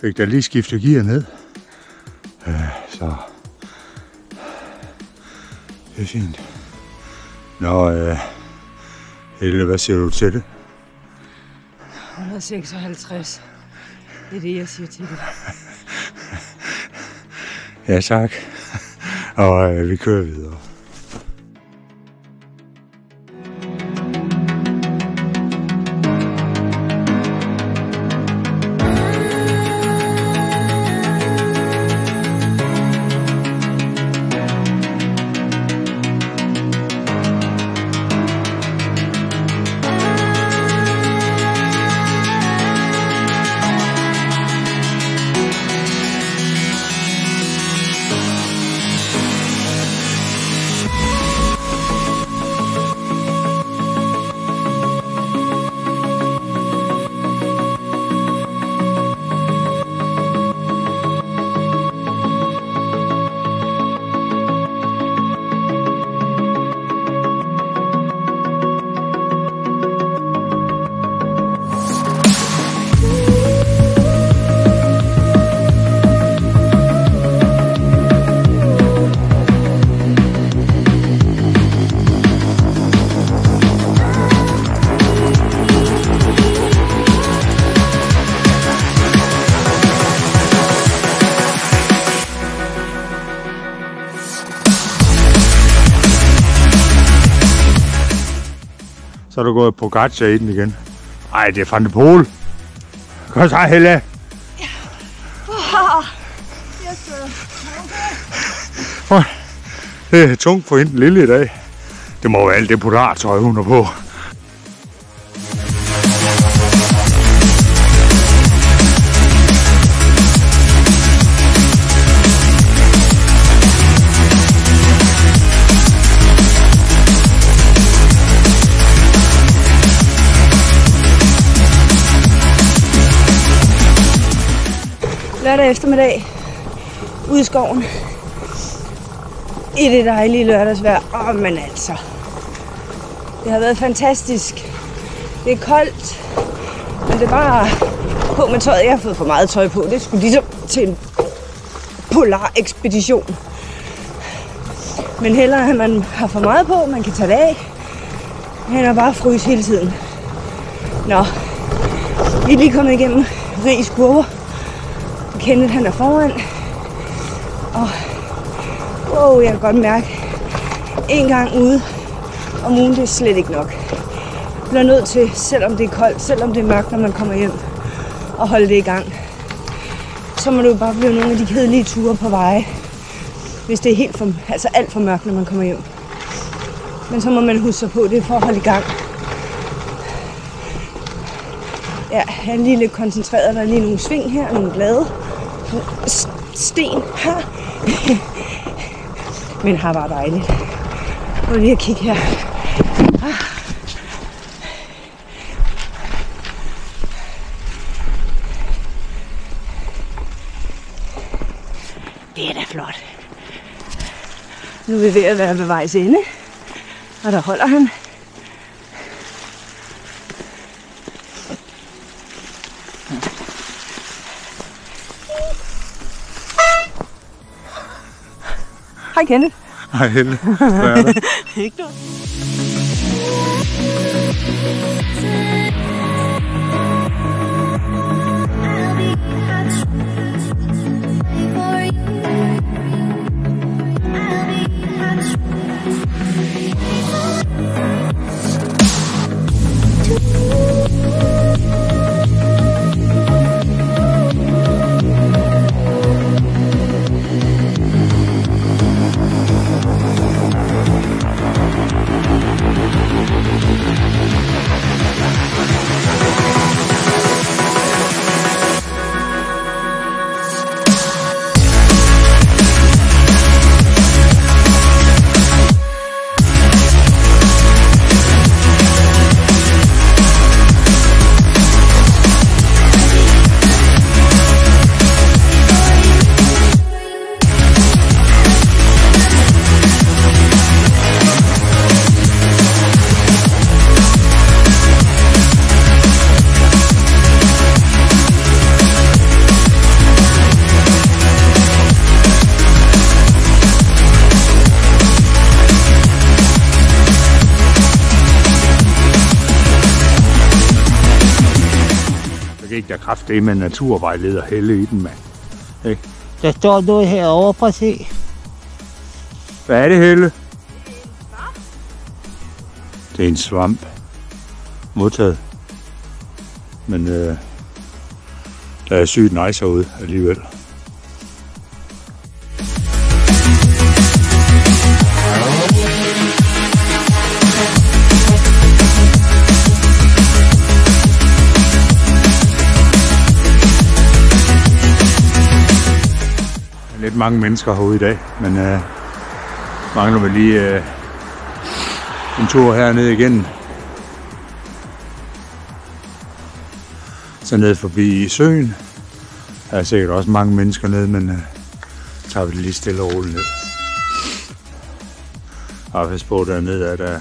Fik da lige skiftet gear ned. Så det er fint. Nå, Helle, hvad siger du til det? 156. Det er det, jeg siger til det. Ja, tak. Og vi kører videre. Så er du gået på Pogacar i den igen. Ej, det er Van der Poel. Kom så, Helle. Ja. Det er tungt for hende den lille i dag. Det må være alt det polartøj, hun er på. Lørdag eftermiddag ude i skoven i det dejlige lørdagsvejr. Men altså, det har været fantastisk. Det er koldt, men det er bare på med tøjet. Jeg har fået for meget tøj på. Det skulle ligesom til en polar ekspedition. Men hellere at man har for meget på, man kan tage det af, men er bare fryse hele tiden. Nå, vi er lige kommet igennem Ries kurver. Kenneth han er foran, og wow, jeg kan godt mærke, en gang ude om ugen, det er slet ikke nok. Jeg bliver nødt til, selvom det er koldt, selvom det er mørkt, når man kommer hjem, og holde det i gang. Så må det jo bare blive nogle af de kedelige ture på veje, hvis det er helt for, altså alt for mørkt, når man kommer hjem. Men så må man huske sig på, det er for at holde i gang. Ja, jeg er lige lidt koncentreret. Der er lige nogle sving her, nogle blade, sten her. Men her var dejligt. Prøv lige at kigge her. Det er da flot. Nu er vi ved at være ved vejs ende, og der holder han. Hej Kenneth. Hej Helle. Hvad er det? Ikke noget. fik der kraftedeme med naturvejleder Helle i den, mand. Ikke? Der står noget herovre, prøv at se. Hvad er det, Helle? Det er en svamp. Modtaget. Men der er sygt nice herude alligevel. Lidt mange mennesker herude i dag, men mangler vi lige en tur hernede igen. Så ned forbi søen. Der er sikkert også mange mennesker nede, men tager vi det lige stille og roligt ned. Og hvis på dernede er der